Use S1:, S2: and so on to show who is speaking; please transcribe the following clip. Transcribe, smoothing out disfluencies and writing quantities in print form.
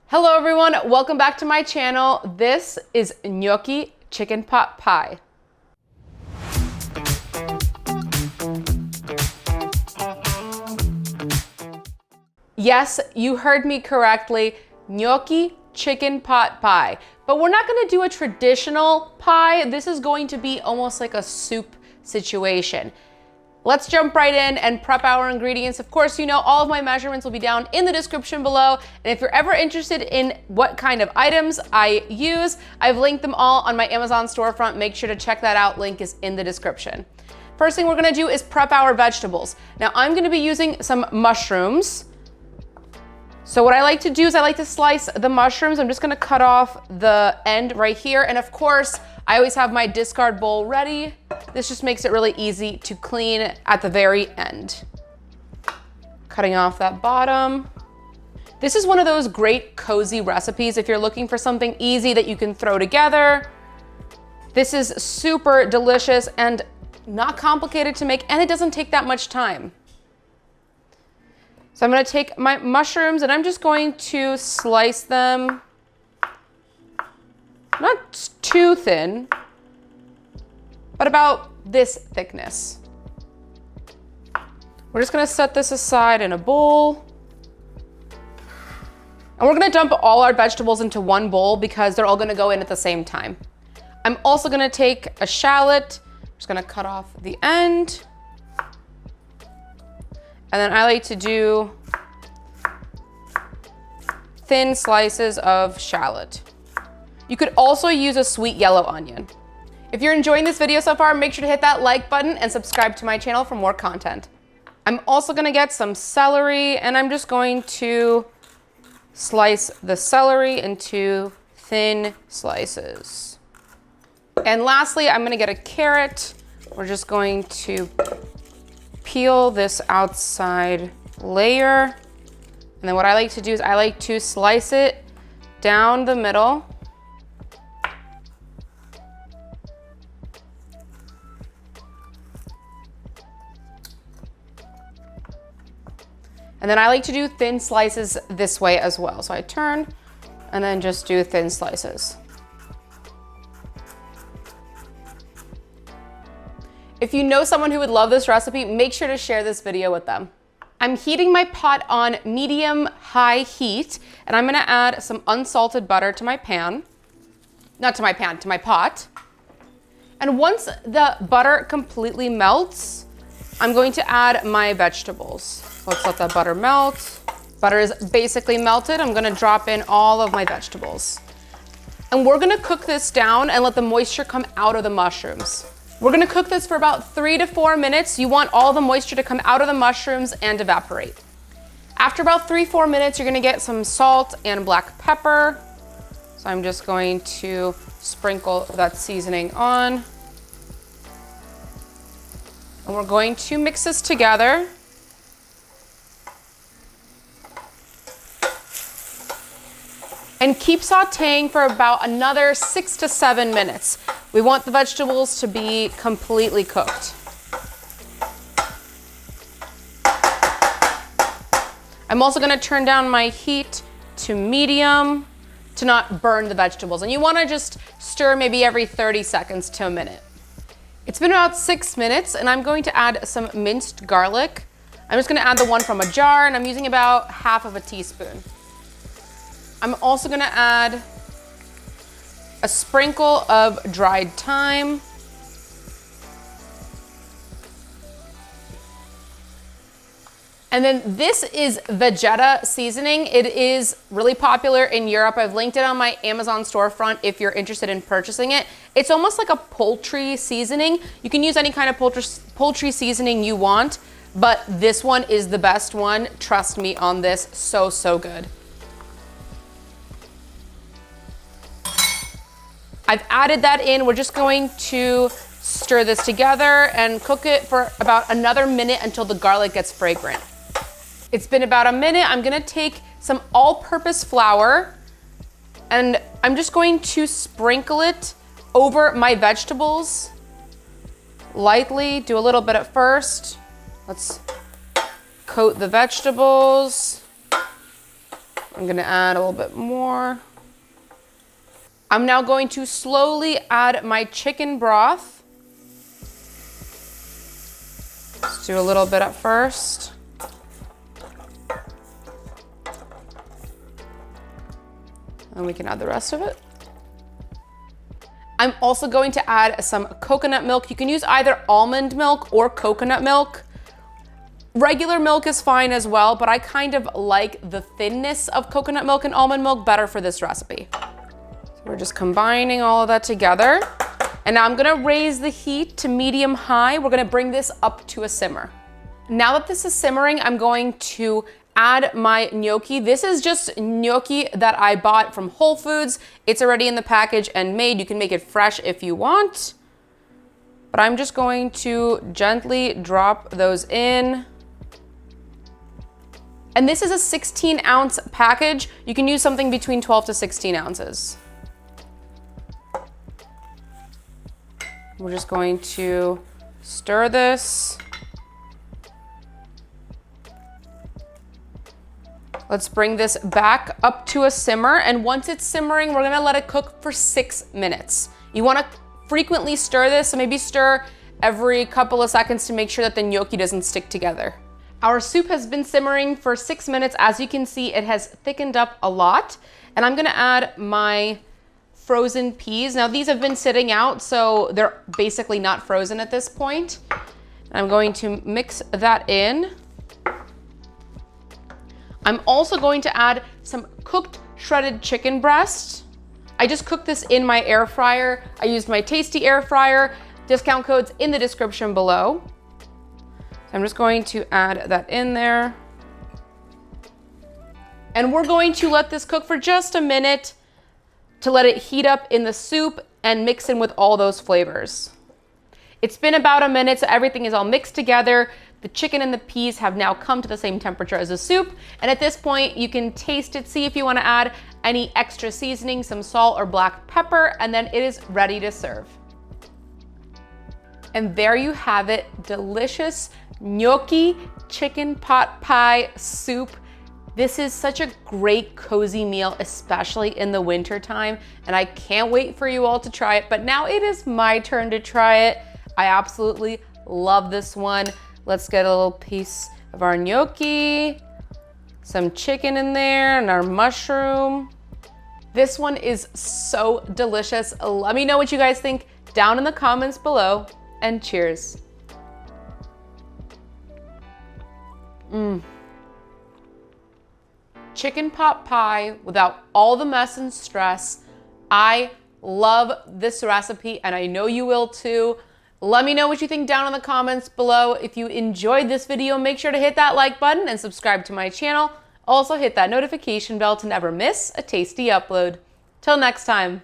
S1: Hello everyone, welcome back to my channel. This is gnocchi chicken pot pie. Yes, you heard me correctly, gnocchi chicken pot pie. But we're not gonna do a traditional pie. This is going to be almost like a soup situation. Let's jump right in and prep our ingredients. Of course, you know all of my measurements will be down in the description below. And if you're ever interested in what kind of items I use, I've linked them all on my Amazon storefront. Make sure to check that out. Link is in the description. First thing we're gonna do is prep our vegetables. Now I'm gonna be using some mushrooms. So what I like to do is I like to slice the mushrooms. I'm just gonna cut off the end right here. And of course, I always have my discard bowl ready. This just makes it really easy to clean at the very end. Cutting off that bottom. This is one of those great cozy recipes if you're looking for something easy that you can throw together. This is super delicious and not complicated to make, and it doesn't take that much time. So I'm gonna take my mushrooms and I'm just going to slice them, not too thin, but about this thickness. We're just gonna set this aside in a bowl. And we're gonna dump all our vegetables into one bowl because they're all gonna go in at the same time. I'm also gonna take a shallot, just gonna cut off the end. And then I like to do thin slices of shallot. You could also use a sweet yellow onion. If you're enjoying this video so far, make sure to hit that like button and subscribe to my channel for more content. I'm also gonna get some celery and I'm just going to slice the celery into thin slices. And lastly, I'm gonna get a carrot. We're just going to peel this outside layer. And then what I like to do is I like to slice it down the middle. And then I like to do thin slices this way as well. So I turn and then just do thin slices. If you know someone who would love this recipe, make sure to share this video with them. I'm heating my pot on medium-high heat, and I'm gonna add some unsalted butter to my pan. Not to my pan, to my pot. And once the butter completely melts, I'm going to add my vegetables. Let's let that butter melt. Butter is basically melted. I'm gonna drop in all of my vegetables. And we're gonna cook this down and let the moisture come out of the mushrooms. We're gonna cook this for about 3 to 4 minutes. You want all the moisture to come out of the mushrooms and evaporate. After about 3-4 minutes, you're gonna get some salt and black pepper. So I'm just going to sprinkle that seasoning on. And we're going to mix this together. And keep sauteing for about another 6 to 7 minutes. We want the vegetables to be completely cooked. I'm also gonna turn down my heat to medium to not burn the vegetables. And you wanna just stir maybe every 30 seconds to a minute. It's been about 6 minutes and I'm going to add some minced garlic. I'm just gonna add the one from a jar and I'm using about half of a teaspoon. I'm also gonna add a sprinkle of dried thyme. And then this is Vegeta seasoning. It is really popular in Europe. I've linked it on my Amazon storefront if you're interested in purchasing it. It's almost like a poultry seasoning. You can use any kind of poultry seasoning you want, but this one is the best one. Trust me on this, so good. I've added that in. We're just going to stir this together and cook it for about another minute until the garlic gets fragrant. It's been about a minute. I'm gonna take some all-purpose flour and I'm just going to sprinkle it over my vegetables lightly. Do a little bit at first. Let's coat the vegetables. I'm gonna add a little bit more. I'm now going to slowly add my chicken broth. Let's do a little bit at first. And we can add the rest of it. I'm also going to add some coconut milk. You can use either almond milk or coconut milk. Regular milk is fine as well, but I kind of like the thinness of coconut milk and almond milk better for this recipe. So we're just combining all of that together. And now I'm gonna raise the heat to medium high. We're gonna bring this up to a simmer. Now that this is simmering, I'm going to add my gnocchi. This is just gnocchi that I bought from Whole Foods. It's already in the package and made. You can make it fresh if you want. But I'm just going to gently drop those in. And this is a 16-ounce package. You can use something between 12 to 16 ounces. We're just going to stir this. Let's bring this back up to a simmer. And once it's simmering, we're gonna let it cook for 6 minutes. You wanna frequently stir this, so maybe stir every couple of seconds to make sure that the gnocchi doesn't stick together. Our soup has been simmering for 6 minutes. As you can see, it has thickened up a lot. And I'm gonna add my frozen peas. Now these have been sitting out, so they're basically not frozen at this point. And I'm going to mix that in. I'm also going to add some cooked shredded chicken breast. I just cooked this in my air fryer. I used my tasty air fryer. Discount codes in the description below. So I'm just going to add that in there. And we're going to let this cook for just a minute to let it heat up in the soup and mix in with all those flavors. It's been about a minute, so everything is all mixed together. The chicken and the peas have now come to the same temperature as the soup. And at this point, you can taste it, see if you want to add any extra seasoning, some salt or black pepper, and then it is ready to serve. And there you have it, delicious gnocchi chicken pot pie soup. This is such a great cozy meal, especially in the winter time, and I can't wait for you all to try it. But now it is my turn to try it. I absolutely love this one. Let's get a little piece of our gnocchi, some chicken in there, and our mushroom. This one is so delicious. Let me know what you guys think down in the comments below, and cheers. Chicken pot pie without all the mess and stress. I love this recipe, and I know you will too. Let me know what you think down in the comments below. If you enjoyed this video, make sure to hit that like button and subscribe to my channel. Also hit that notification bell to never miss a tasty upload. Till next time.